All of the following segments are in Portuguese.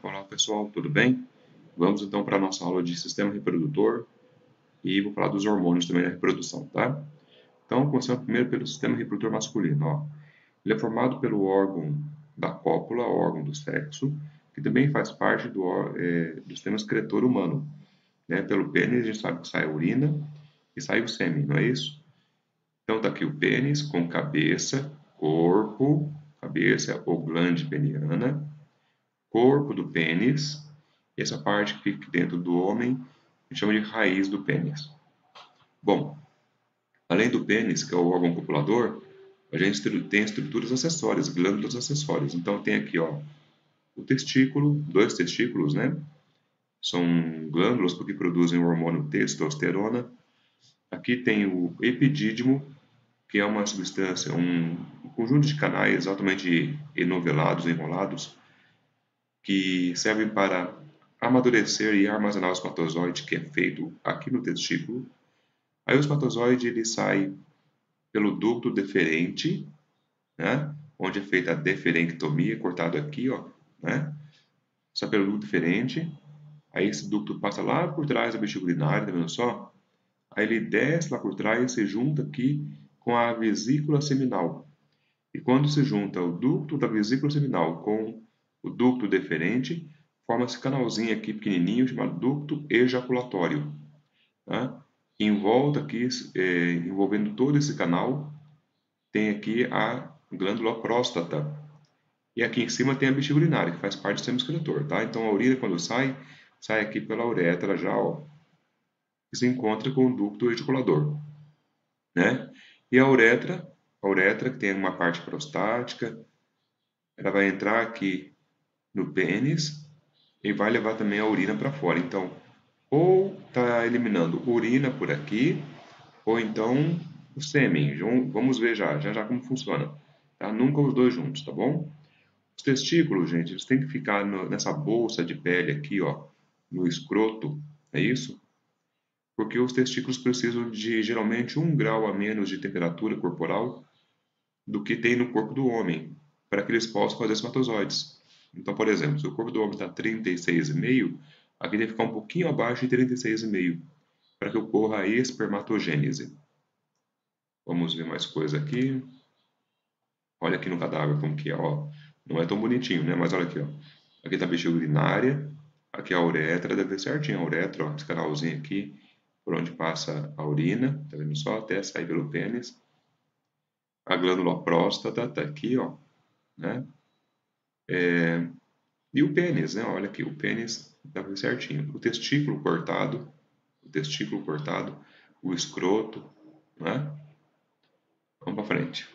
Olá pessoal, tudo bem? Vamos então para a nossa aula de sistema reprodutor e vou falar dos hormônios também na reprodução, tá? Então, começando primeiro pelo sistema reprodutor masculino, ó. Ele é formado pelo órgão da cópula, órgão do sexo, que também faz parte do sistema excretor humano, né? Pelo pênis a gente sabe que sai a urina e sai o sêmen, não é isso? Então tá aqui o pênis com cabeça, corpo, cabeça ou glande peniana, corpo do pênis, e essa parte que fica dentro do homem, a gente chama de raiz do pênis. Bom, além do pênis, que é o órgão copulador, a gente tem estruturas acessórias, glândulas acessórias. Então tem aqui, ó, o testículo, dois testículos, né? São glândulas porque produzem o hormônio testosterona. Aqui tem o epidídimo, que é uma substância, um conjunto de canais altamente enovelados, enrolados, que servem para amadurecer e armazenar o espermatozoide, que é feito aqui no testículo. Aí o espermatozoide ele sai pelo ducto deferente, né? Onde é feita a deferenctomia, cortado aqui, ó, né? Sai pelo ducto deferente. Aí esse ducto passa lá por trás da bexiga urinária, tá vendo só? Aí ele desce lá por trás e se junta aqui com a vesícula seminal. E quando se junta o ducto da vesícula seminal com o ducto deferente, forma esse canalzinho aqui pequenininho chamado ducto ejaculatório. Tá? Em volta aqui, envolvendo todo esse canal, tem aqui a glândula próstata. E aqui em cima tem a bexiga urinária, que faz parte do sistema excretor. Tá? Então a urina, quando sai, sai aqui pela uretra já, ó, e se encontra com o ducto ejaculador. Né? E a uretra que tem uma parte prostática, ela vai entrar aqui no pênis e vai levar também a urina para fora. Então, ou está eliminando urina por aqui, ou então o sêmen. Vamos ver já como funciona. Tá? Nunca os dois juntos, tá bom? Os testículos, gente, eles têm que ficar nessa bolsa de pele aqui, ó, no escroto, é isso? Porque os testículos precisam de geralmente 1 grau a menos de temperatura corporal do que tem no corpo do homem, para que eles possam fazer espermatozoides. Então, por exemplo, se o corpo do homem está 36,5, aqui deve ficar um pouquinho abaixo de 36,5, para que ocorra a espermatogênese. Vamos ver mais coisa aqui. Olha aqui no cadáver como que é, ó. Não é tão bonitinho, né? Mas olha aqui, ó. Aqui está a bexiga urinária, aqui a uretra, deve ver certinho a uretra, ó, esse canalzinho aqui, por onde passa a urina, tá vendo só? Até sair pelo pênis. A glândula próstata tá aqui, ó, né? E o pênis, né? Olha aqui, o pênis dá pra ver certinho. O testículo cortado, o escroto, né? Vamos para frente.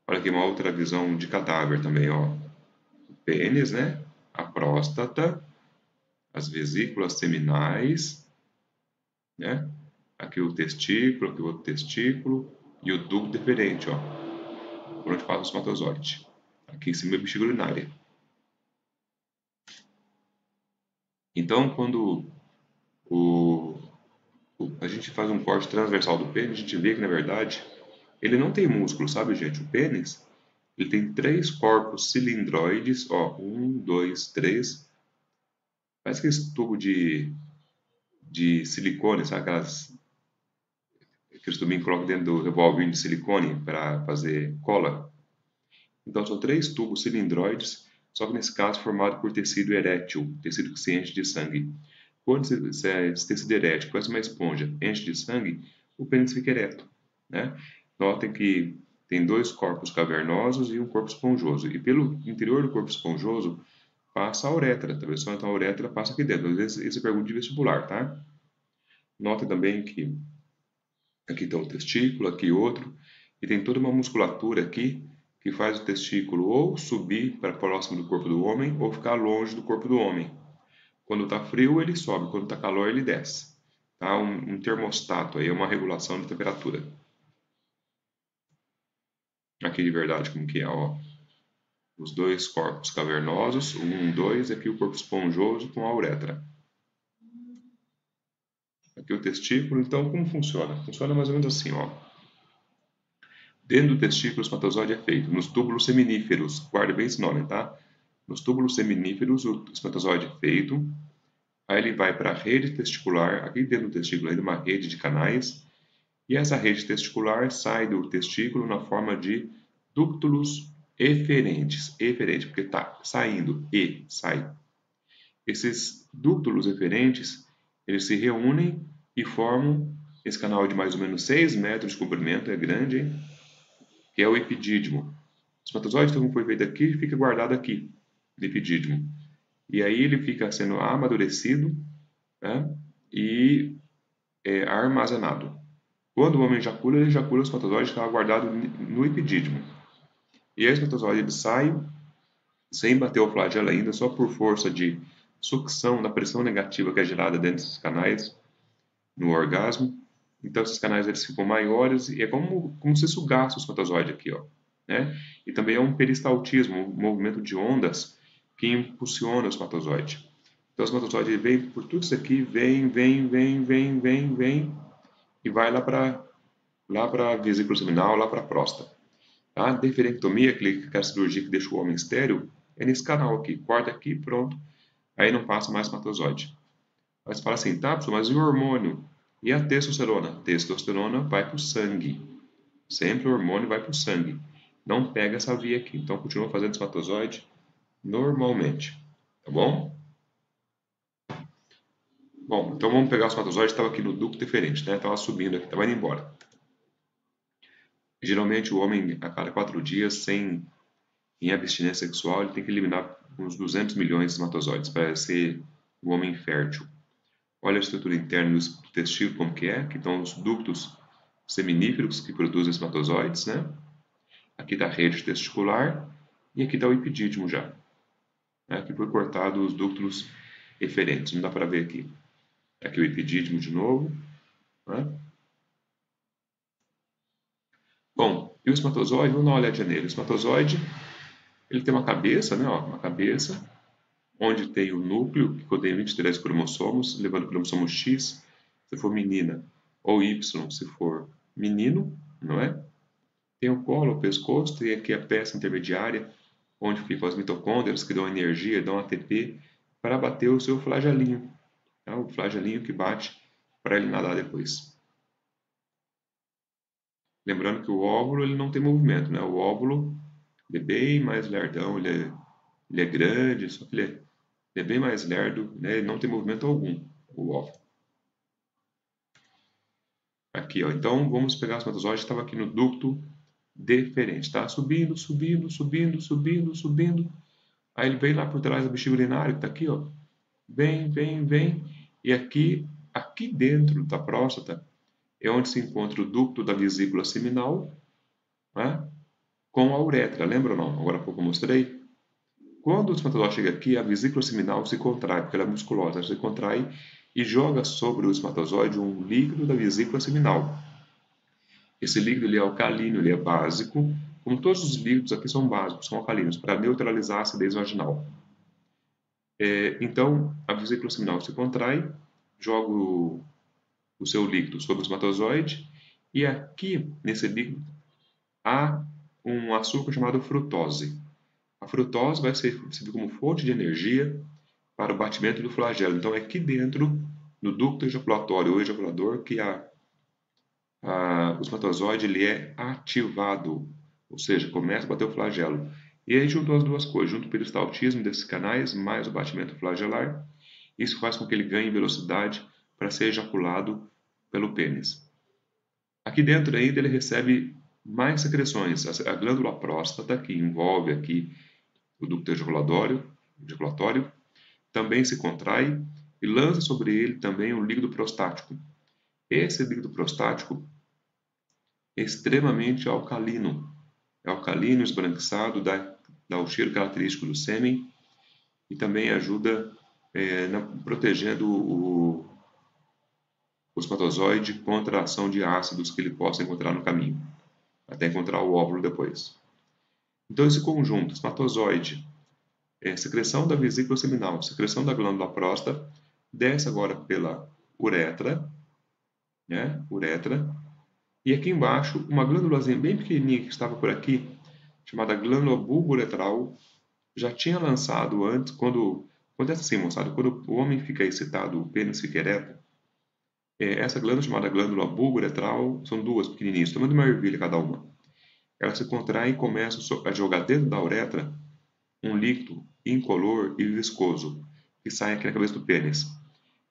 Olha aqui uma outra visão de cadáver também, ó. O pênis, né? A próstata, as vesículas seminais, né? Aqui o testículo, aqui o outro testículo e o ducto deferente, ó, por onde passa o espermatozoide. Aqui em cima é a bexiga urinária. Então, quando o a gente faz um corte transversal do pênis, a gente vê que, na verdade, ele não tem músculo, sabe, gente? O pênis, ele tem 3 corpos cilindroides, ó, 1, 2, 3. Parece aquele tubo de silicone, sabe? Aqueles tubinhos que colocam dentro do revolvinho de silicone para fazer cola. Então, são 3 tubos cilindroides, só que nesse caso formado por tecido erétil, tecido que se enche de sangue. Quando esse tecido erétil, parece uma esponja, enche de sangue, o pênis fica ereto. Né? Notem que tem 2 corpos cavernosos e um corpo esponjoso. E pelo interior do corpo esponjoso passa a uretra, tá vendo? Então a uretra passa aqui dentro. Às vezes esse é pergunta de vestibular, tá? Notem também que aqui está o testículo, aqui outro, e tem toda uma musculatura aqui que faz o testículo ou subir para próximo do corpo do homem ou ficar longe do corpo do homem. Quando está frio, ele sobe, quando está calor, ele desce. Tá? Um termostato aí, é uma regulação de temperatura. Aqui de verdade, como que é, ó. Os 2 corpos cavernosos, 1, 2, aqui o corpo esponjoso com a uretra. Aqui o testículo, então como funciona? Funciona mais ou menos assim, ó. Dentro do testículo, o espermatozoide é feito nos túbulos seminíferos, guarde bem esse nome, tá? Nos túbulos seminíferos, o espermatozoide é feito, aí ele vai para a rede testicular, aqui dentro do testículo ainda uma rede de canais, e essa rede testicular sai do testículo na forma de ductos eferentes, eferente, porque está saindo, sai. Esses ductos eferentes, eles se reúnem e formam esse canal de mais ou menos 6 metros de comprimento, é grande, hein? Que é o epidídimo. O espermatozoide, como foi feito aqui, fica guardado aqui, no epidídimo. E aí ele fica sendo amadurecido, né? E armazenado. Quando o homem ejacula, ele ejacula o espermatozoide que estava guardado no epidídimo. E aí o espermatozoide ele sai sem bater o flagelo ainda, só por força de sucção da pressão negativa que é gerada dentro desses canais no orgasmo. Então esses canais eles ficam maiores e é como se sugasse o espermatozoide aqui, ó, né? E também é um peristaltismo, um movimento de ondas que impulsiona o espermatozoide. Então o espermatozoide vem por tudo isso aqui, vem e vai lá para a vesícula seminal, lá para a próstata. A deferectomia, aquela cirurgia que deixa o homem estéril, é nesse canal aqui. Corta aqui, pronto. Aí não passa mais espermatozoide. Aí você fala assim, tá, professor, mas e o hormônio? E a testosterona? Testosterona vai para o sangue. Sempre o hormônio vai para o sangue. Não pega essa via aqui. Então continua fazendo espermatozoide normalmente. Tá bom? Bom, então vamos pegar o espermatozoide. Estava aqui no ducto deferente, né? Estava subindo aqui, estava indo embora. Geralmente o homem, a cada 4 dias, em abstinência sexual, ele tem que eliminar uns 200 milhões de espermatozoides para ser um homem fértil. Olha a estrutura interna do testículo como que estão os ductos seminíferos que produzem espermatozoides, né? Aqui está a rede testicular e aqui está o epidídimo já. Aqui foi cortado os ductos eferentes, não dá para ver aqui. Aqui o epidídimo de novo, né? Bom, e o espermatozoide, vamos dar uma olhadinha nele. O espermatozoide, ele tem uma cabeça, né? Ó, uma cabeça, onde tem o núcleo, que contém 23 cromossomos, levando o cromossomo X, se for menina, ou Y, se for menino, não é? Tem o colo, o pescoço, tem aqui a peça intermediária, onde ficam as mitocôndrias, que dão energia, dão ATP, para bater o seu flagelinho. É o flagelinho que bate para ele nadar depois. Lembrando que o óvulo ele não tem movimento, né? O óvulo ele é bem mais lerdão, ele é grande, só que ele é bem mais lerdo, né? Ele não tem movimento algum, o óvulo. Aqui, ó. Então, vamos pegar o espermatozoide que estava aqui no ducto deferente, tá? Subindo, subindo, subindo, subindo, subindo. Aí ele vem lá por trás do bexiga urinário, que está aqui, ó. Vem. E aqui dentro da próstata, é onde se encontra o ducto da vesícula seminal, né? Com a uretra. Lembra ou não? Agora há pouco eu mostrei. Quando o espermatozoide chega aqui, a vesícula seminal se contrai, porque ela é musculosa, ela se contrai e joga sobre o espermatozoide um líquido da vesícula seminal. Esse líquido ele é alcalino, ele é básico, como todos os líquidos aqui são básicos, são alcalinos, para neutralizar a acidez vaginal. Então, a vesícula seminal se contrai, joga o seu líquido sobre o espermatozoide, e aqui, nesse líquido, há um açúcar chamado frutose. A frutose vai servir como fonte de energia para o batimento do flagelo. Então, é aqui dentro, no ducto ejaculatório ou ejaculador, que o espermatozoide ele é ativado, ou seja, começa a bater o flagelo. E aí juntou as duas coisas, junto o peristaltismo desses canais, mais o batimento flagelar, isso faz com que ele ganhe velocidade para ser ejaculado pelo pênis. Aqui dentro ainda ele recebe mais secreções, a glândula próstata, que envolve aqui o ducto ejaculatório, também se contrai e lança sobre ele também o líquido prostático. Esse líquido prostático é extremamente alcalino. É alcalino, esbranquiçado, dá o cheiro característico do sêmen e também ajuda protegendo o espermatozoide contra a ação de ácidos que ele possa encontrar no caminho, até encontrar o óvulo depois. Então, esse conjunto, espermatozoide, secreção da vesícula seminal, secreção da glândula próstata, desce agora pela uretra, né? Uretra. E aqui embaixo, uma glândulazinha bem pequenininha que estava por aqui, chamada glândula bulbo-uretral, já tinha lançado antes, quando acontece assim, moçada, quando o homem fica excitado, o pênis fica ereto, essa glândula chamada glândula bulbo-uretral, são duas pequenininhas, tamanho de uma ervilha cada uma. Ela se contrai e começa a jogar dentro da uretra um líquido incolor e viscoso, que sai aqui na cabeça do pênis.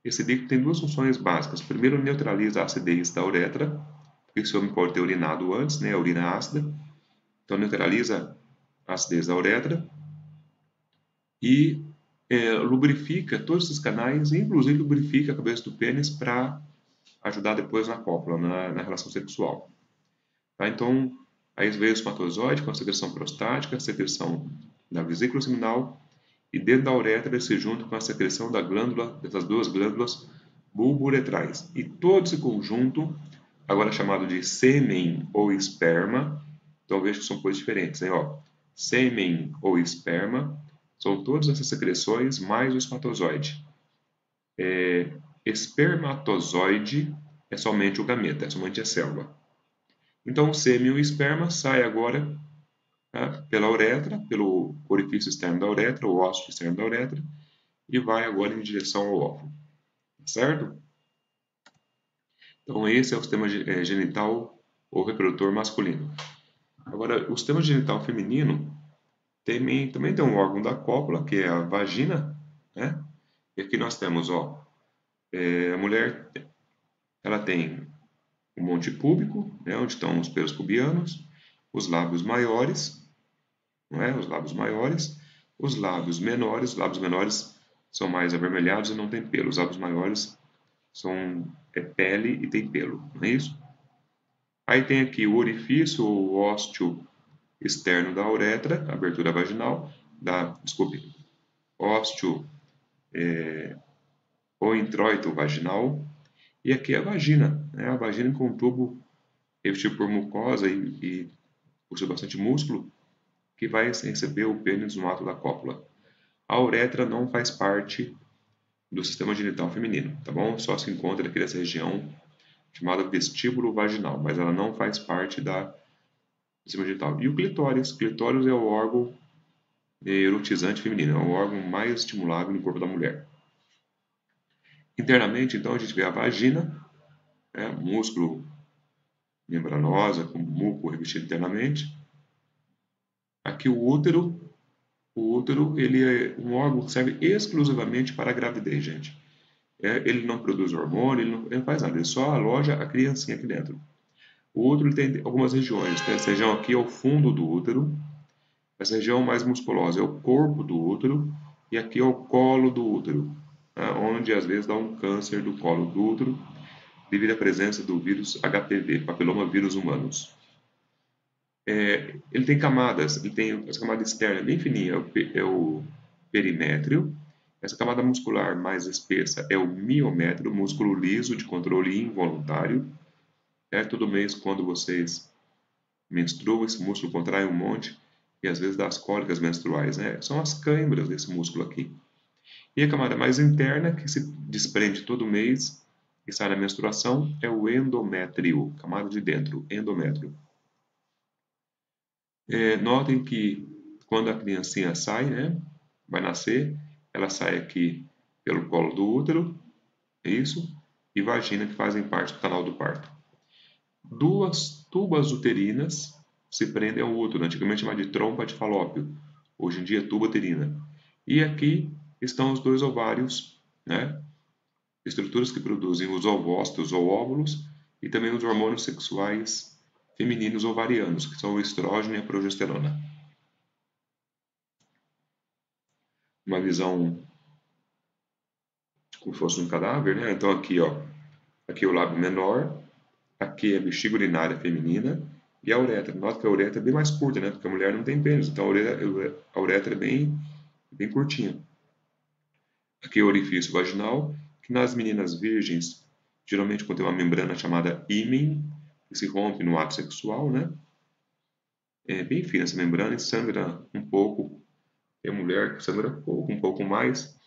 Esse líquido tem duas funções básicas. Primeiro, neutraliza a acidez da uretra, porque esse homem pode ter urinado antes, né, a urina ácida. Então, neutraliza a acidez da uretra e lubrifica todos esses canais, inclusive lubrifica a cabeça do pênis para ajudar depois na cópula, na relação sexual. Tá? Então, aí veio o espermatozoide com a secreção prostática, a secreção da vesícula seminal, e dentro da uretra ele se junta com a secreção da glândula, dessas duas glândulas bulbo-uretrais. E todo esse conjunto, agora chamado de sêmen ou esperma, então veja que são coisas diferentes, hein? Ó, sêmen ou esperma são todas essas secreções mais o espermatozoide. Espermatozoide é somente o gameta, é somente a célula. Então o sêmen e o esperma sai agora, tá, pela uretra, pelo orifício externo da uretra, o ósseo externo da uretra, e vai agora em direção ao óvulo, certo? Então esse é o sistema genital ou reprodutor masculino. Agora, o sistema genital feminino também tem um órgão da cópula, que é a vagina, né? E aqui nós temos, ó, a mulher, ela tem o monte púbico, né, onde estão os pelos pubianos, os lábios maiores, não é? Os lábios menores são mais avermelhados e não tem pelo. Os lábios maiores são pele e tem pelo, não é isso? Aí tem aqui o orifício ou ósseo externo da uretra, abertura vaginal, ósseo ou introito vaginal, e aqui é a vagina, né? A vagina com um tubo revestido por mucosa e possui bastante músculo, que vai receber o pênis no ato da cópula. A uretra não faz parte do sistema genital feminino, tá bom? Só se encontra aqui nessa região chamada vestíbulo vaginal, mas ela não faz parte do sistema genital. E o clitóris? O clitóris é o órgão erotizante feminino, é o órgão mais estimulável no corpo da mulher. Internamente, então, a gente vê a vagina, músculo membranosa, com muco revestido internamente. Aqui o útero ele é um órgão que serve exclusivamente para a gravidez, gente. Ele não produz hormônio, ele não faz nada, ele só aloja a criancinha aqui dentro. O útero tem algumas regiões, né? Essa região aqui é o fundo do útero, essa região mais musculosa é o corpo do útero, e aqui é o colo do útero, né? Onde às vezes dá um câncer do colo do útero, devido à presença do vírus HPV, papiloma vírus humanos. Ele tem camadas, ele tem essa camada externa bem fininha, é o perimétrio. Essa camada muscular mais espessa é o miométrio, músculo liso de controle involuntário. Todo mês, quando vocês menstruam, esse músculo contrai um monte e às vezes dá as cólicas menstruais, né? São as câimbras desse músculo aqui. E a camada mais interna, que se desprende todo mês e sai na menstruação, é o endométrio, camada de dentro, endométrio. Notem que quando a criancinha sai, né, vai nascer, ela sai aqui pelo colo do útero, isso, e vagina, que fazem parte do canal do parto. Duas tubas uterinas se prendem ao útero, antigamente chamada de trompa de falópio, hoje em dia é tuba uterina. E aqui estão os dois ovários, né, estruturas que produzem os ovócitos ou óvulos e também os hormônios sexuais femininos ovarianos, que são o estrógeno e a progesterona. Uma visão como se fosse um cadáver, né? Então aqui, ó, aqui é o lábio menor, aqui é a bexiga urinária feminina e a uretra. Nota que a uretra é bem mais curta, né? Porque a mulher não tem pênis, então a uretra é bem curtinha. Aqui é o orifício vaginal, que nas meninas virgens geralmente contém uma membrana chamada ímen, que se rompe no ato sexual, né? É bem fina essa membrana e sangra um pouco. Tem mulher que sangra um pouco mais,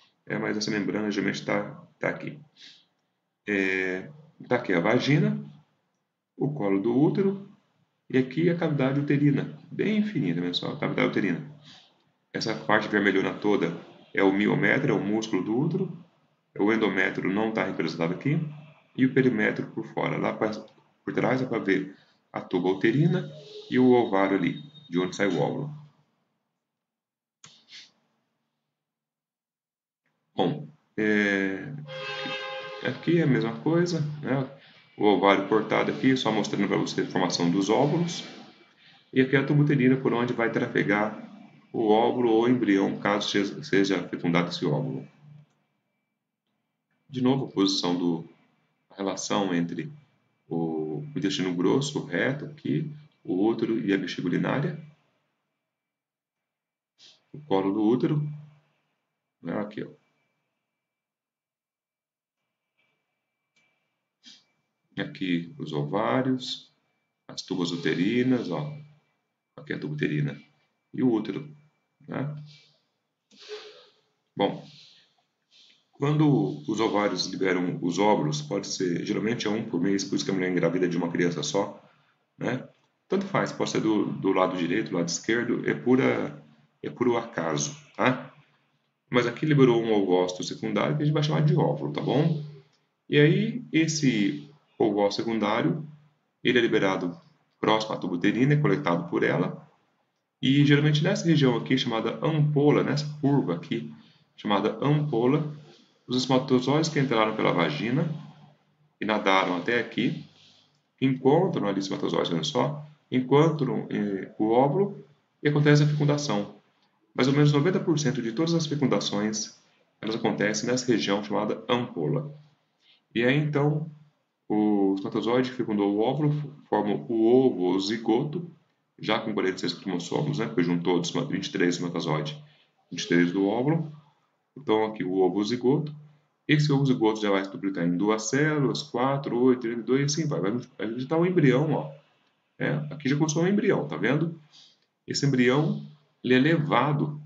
mas essa membrana geralmente está aqui. Está aqui a vagina, o colo do útero e aqui a cavidade uterina, bem fininha também só, a cavidade uterina. essa parte vermelhona toda é o miométrio, é o músculo do útero. O endométrio não está representado aqui. E o perimétrio por fora. Lá por trás é para ver a tuba uterina e o ovário ali, de onde sai o óvulo. Bom, aqui é a mesma coisa, né? O ovário cortado aqui, só mostrando para você a formação dos óvulos. E aqui é a tuba uterina por onde vai trafegar o óvulo ou embrião, caso seja fecundado esse óvulo. De novo, a posição a relação entre o intestino grosso, o reto aqui, o útero e a bexiga urinária. O colo do útero, né? Aqui, ó. Aqui os ovários, as tubas uterinas, ó. Aqui é a tuba uterina. E o útero, né? Bom, quando os ovários liberam os óvulos, pode ser, geralmente é um por mês, por isso que a mulher engravida de uma criança só, né? Tanto faz, pode ser do lado direito, do lado esquerdo, é puro acaso, tá? Mas aqui liberou um ovócito secundário que a gente vai chamar de óvulo, tá bom? E aí, esse ovócito secundário, ele é liberado próximo à tuba uterina, é coletado por ela, e geralmente nessa região aqui, chamada ampola, nessa curva aqui, chamada ampola, os espermatozoides que entraram pela vagina e nadaram até aqui, encontram ali os espermatozoides, olha só, encontram o óvulo e acontece a fecundação. Mais ou menos 90% de todas as fecundações, elas acontecem nessa região chamada ampola. E aí então, o espermatozoide que fecundou o óvulo forma o ovo ou zigoto, já com 46 cromossomos, né? Porque juntou 23 espermatozoides, 23 do óvulo. Então aqui o ovo zigoto. Esse ovo zigoto já vai se duplicar em 2 células, 4, 8, 32 e assim vai. Vai digitar um embrião, ó. Aqui já começou um embrião, tá vendo? Esse embrião ele é levado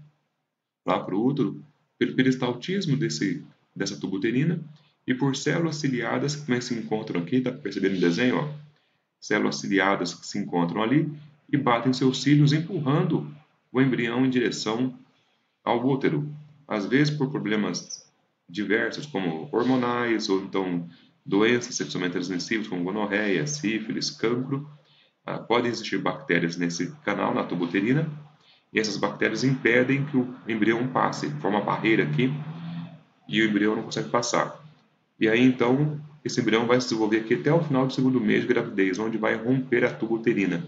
lá para o útero pelo peristaltismo dessa tuba uterina e por células ciliadas que também se encontram aqui, tá percebendo o desenho? Ó? Células ciliadas que se encontram ali e batem seus cílios empurrando o embrião em direção ao útero. Às vezes por problemas diversos, como hormonais ou então doenças sexualmente transmissíveis, como gonorreia, sífilis, cancro. Podem existir bactérias nesse canal, na tuba uterina, e essas bactérias impedem que o embrião passe, forma uma barreira aqui, e o embrião não consegue passar. E aí então, esse embrião vai se desenvolver aqui até o final do segundo mês de gravidez, onde vai romper a tuba uterina,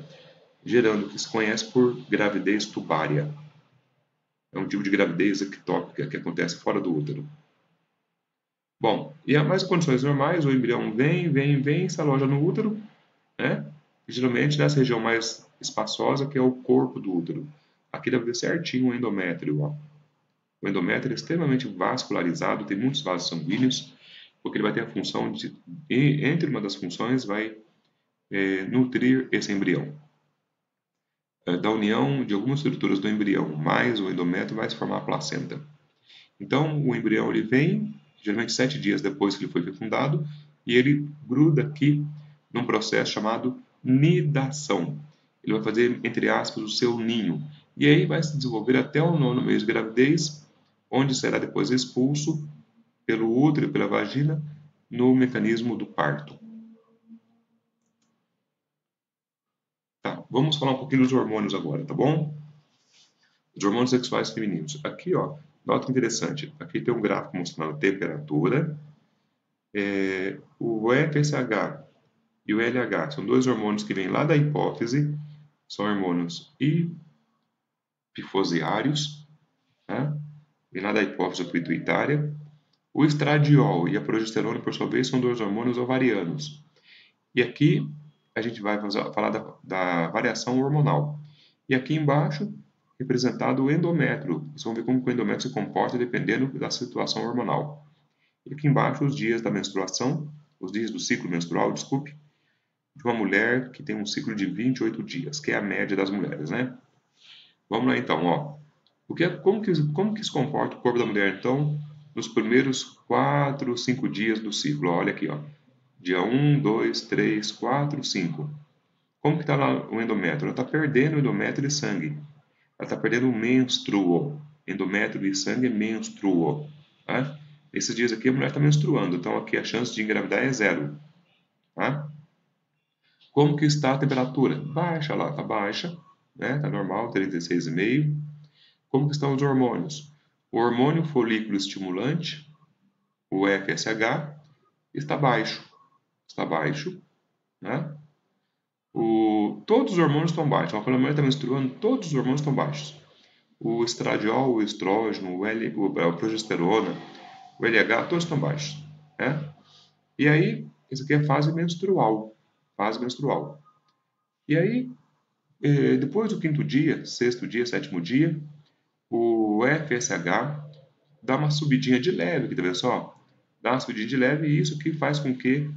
gerando o que se conhece por gravidez tubária. É um tipo de gravidez ectópica que acontece fora do útero. Bom, e há mais condições normais, o embrião vem, se aloja no útero, né? E, geralmente nessa região mais espaçosa, que é o corpo do útero. Aqui deve ver certinho o endométrio, ó. O endométrio é extremamente vascularizado, tem muitos vasos sanguíneos, porque ele vai ter a função de, entre uma das funções, vai nutrir esse embrião. Da união de algumas estruturas do embrião, mais o endométrio, vai se formar a placenta. Então, o embrião ele vem, geralmente 7 dias depois que ele foi fecundado, e ele gruda aqui num processo chamado nidação. Ele vai fazer, entre aspas, o seu ninho. E aí vai se desenvolver até o 9º mês de gravidez, onde será depois expulso pelo útero e pela vagina no mecanismo do parto. Tá, vamos falar um pouquinho dos hormônios agora, tá bom? Os hormônios sexuais femininos. Aqui, ó, nota interessante. Aqui tem um gráfico mostrando a temperatura. O FSH e o LH são dois hormônios que vêm lá da hipófise, são hormônios hipofisiários, né? Vêm lá da hipófise pituitária. O estradiol e a progesterona, por sua vez, são dois hormônios ovarianos. E aqui a gente vai falar da variação hormonal. E aqui embaixo, representado o endométrio. Vocês vão ver como o endométrio se comporta dependendo da situação hormonal. E aqui embaixo, os dias da menstruação, os dias do ciclo menstrual, desculpe, de uma mulher que tem um ciclo de 28 dias, que é a média das mulheres, né? Vamos lá então, ó. Como que se comporta o corpo da mulher, então, nos primeiros 4, 5 dias do ciclo? Olha aqui, ó. Dia 1, 2, 3, 4, 5. Como que está lá o endométrio? Ela está perdendo o endométrio e sangue. ela está perdendo o menstruo. Endométrio e sangue é menstruo. Tá? Esses dias aqui a mulher está menstruando, então aqui a chance de engravidar é 0. Tá? Como que está a temperatura? Baixa lá, está baixa, né? Está normal, 36,5. Como que estão os hormônios? O hormônio folículo estimulante, o FSH, está baixo. Está baixo, né? Todos os hormônios estão baixos. Quando a mulher está menstruando, todos os hormônios estão baixos. O estradiol, o estrógeno, a progesterona, o LH, todos estão baixos, né? E aí, isso aqui é fase menstrual. Fase menstrual. E aí, depois do quinto dia, sexto dia, sétimo dia, o FSH dá uma subidinha de leve, aqui, tá vendo só? Dá uma subidinha de leve e isso que faz com que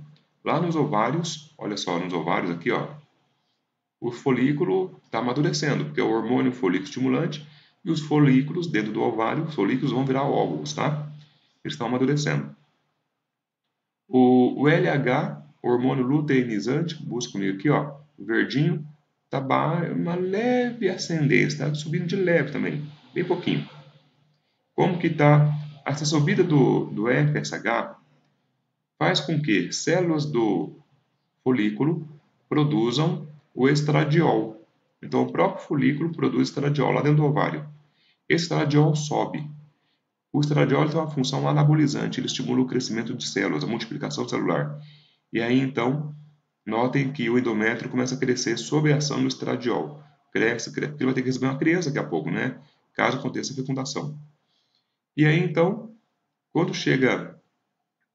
lá nos ovários, olha só, nos ovários aqui, ó, o folículo está amadurecendo, porque é o hormônio folículo estimulante e os folículos dentro do ovário, os folículos vão virar óvulos, tá? Eles estão amadurecendo. O LH, hormônio luteinizante, busca comigo aqui, ó, o verdinho, tá uma leve ascendência, tá subindo de leve também, bem pouquinho. Como que tá essa subida do FSH faz com que células do folículo produzam o estradiol. Então, o próprio folículo produz estradiol lá dentro do ovário. Esse estradiol sobe. O estradiol tem uma função anabolizante, ele estimula o crescimento de células, a multiplicação celular. E aí, então, notem que o endométrio começa a crescer sob a ação do estradiol. Cresce, porque ele vai ter que receber uma criança daqui a pouco, né? Caso aconteça a fecundação. E aí, então, quando chega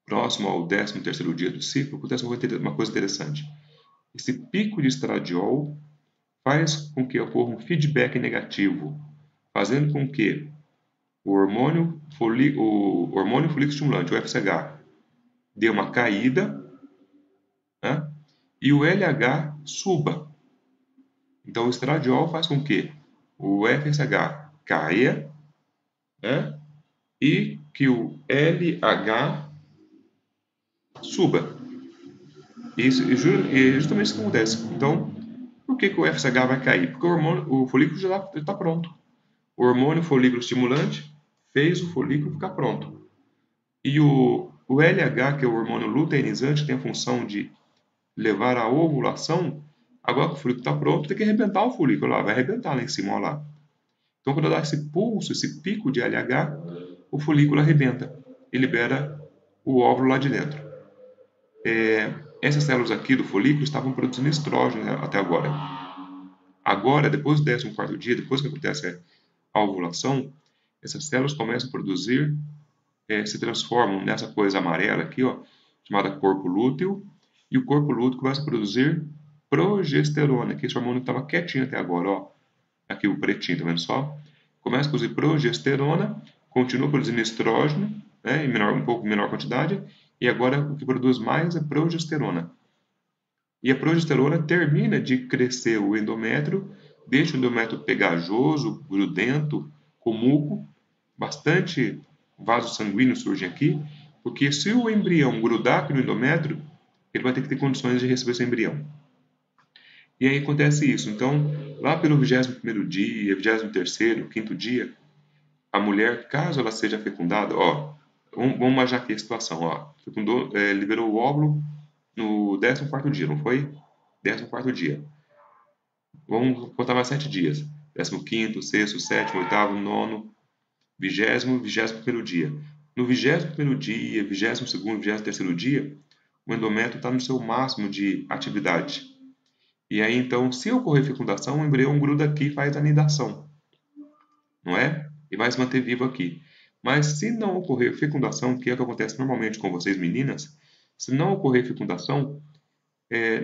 próximo ao 13º dia do ciclo, acontece uma coisa interessante. Esse pico de estradiol faz com que ocorra um feedback negativo, fazendo com que o hormônio folículo estimulante, o FSH, dê uma caída, né? E o LH suba. Então, o estradiol faz com que o FSH caia, né? E que o LH suba. Isso, e justamente isso que acontece. Então, por que o FSH vai cair? Porque o folículo já está pronto. O hormônio folículo estimulante fez o folículo ficar pronto. E o LH, que é o hormônio luteinizante, tem a função de levar à ovulação. Agora que o folículo está pronto, tem que arrebentar o folículo lá, vai arrebentar lá em cima, ó lá. Então, quando dá esse pulso, esse pico de LH, o folículo arrebenta e libera o óvulo lá de dentro. Essas células aqui do folículo estavam produzindo estrógeno, né, até agora. Agora, depois do 14º dia, depois que acontece a ovulação, essas células começam a produzir, se transformam nessa coisa amarela aqui, ó, chamada corpo lúteo, e o corpo lúteo começa a produzir progesterona, que esse hormônio estava quietinho até agora, ó. Aqui o pretinho, tá vendo só? Começa a produzir progesterona, continua produzindo estrógeno, né, em um pouco menor quantidade, e agora o que produz mais é progesterona. E a progesterona termina de crescer o endométrio, deixa o endométrio pegajoso, grudento, com muco, bastante vasos sanguíneos surgem aqui, porque se o embrião grudar aqui no endométrio, ele vai ter que ter condições de receber esse embrião. E aí acontece isso. Então, lá pelo 21º dia, 23º, 5º dia, a mulher, caso ela seja fecundada, ó, vamos imaginar aqui a situação, ó, fecundou, liberou o óvulo no 14º dia, não foi? 14º dia. Vamos contar mais 7 dias. 15º, 6º, 7º, 8º, 9º, 20º, 21º dia. No 21º dia, 22º, 23º dia, o endométrio está no seu máximo de atividade. E aí, então, se ocorrer fecundação, o embrião gruda aqui e faz a nidação, não é? E vai se manter vivo aqui. Mas se não ocorrer fecundação, que é o que acontece normalmente com vocês meninas, se não ocorrer fecundação,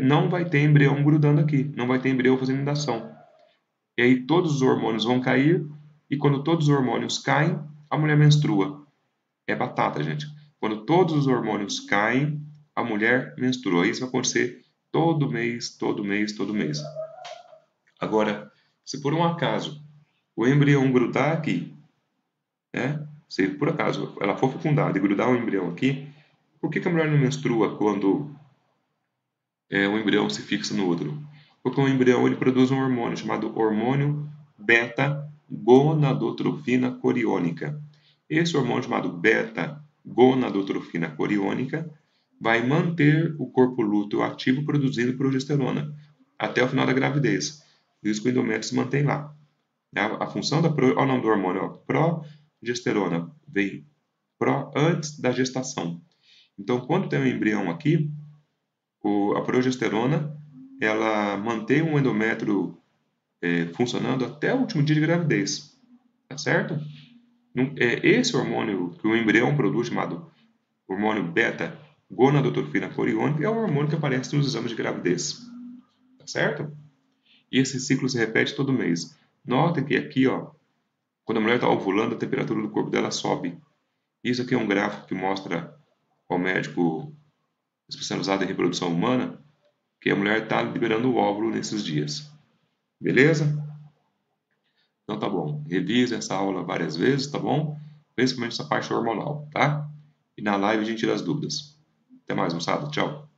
não vai ter embrião grudando aqui, não vai ter embrião fazendo nidação. E aí todos os hormônios vão cair, e quando todos os hormônios caem, a mulher menstrua. É batata, gente. Quando todos os hormônios caem, a mulher menstrua. Isso vai acontecer todo mês, todo mês, todo mês. Agora, se por um acaso o embrião grudar aqui, né? Se por acaso ela for fecundada e grudar o embrião aqui, por que a mulher não menstrua quando o embrião se fixa no útero? Porque o embrião ele produz um hormônio chamado hormônio beta beta-gonadotrofina coriônica. Esse hormônio chamado beta-gonadotrofina coriônica vai manter o corpo lúteo ativo produzindo progesterona até o final da gravidez. Por isso que o endométrio se mantém lá. A função da olha o nome do hormônio, ó, progesterona, vem antes da gestação. Então, quando tem um embrião aqui, a progesterona ela mantém o endométrio funcionando até o último dia de gravidez, tá certo? Esse hormônio que o embrião produz, chamado hormônio beta-gonadotrofina coriônica, é o hormônio que aparece nos exames de gravidez, tá certo? E esse ciclo se repete todo mês. Notem que aqui, ó, quando a mulher está ovulando, a temperatura do corpo dela sobe. Isso aqui é um gráfico que mostra ao médico especializado em reprodução humana que a mulher está liberando o óvulo nesses dias. Beleza? Então tá bom. Revise essa aula várias vezes, tá bom? Principalmente essa parte hormonal, tá? E na live a gente tira as dúvidas. Até mais, moçada. Tchau.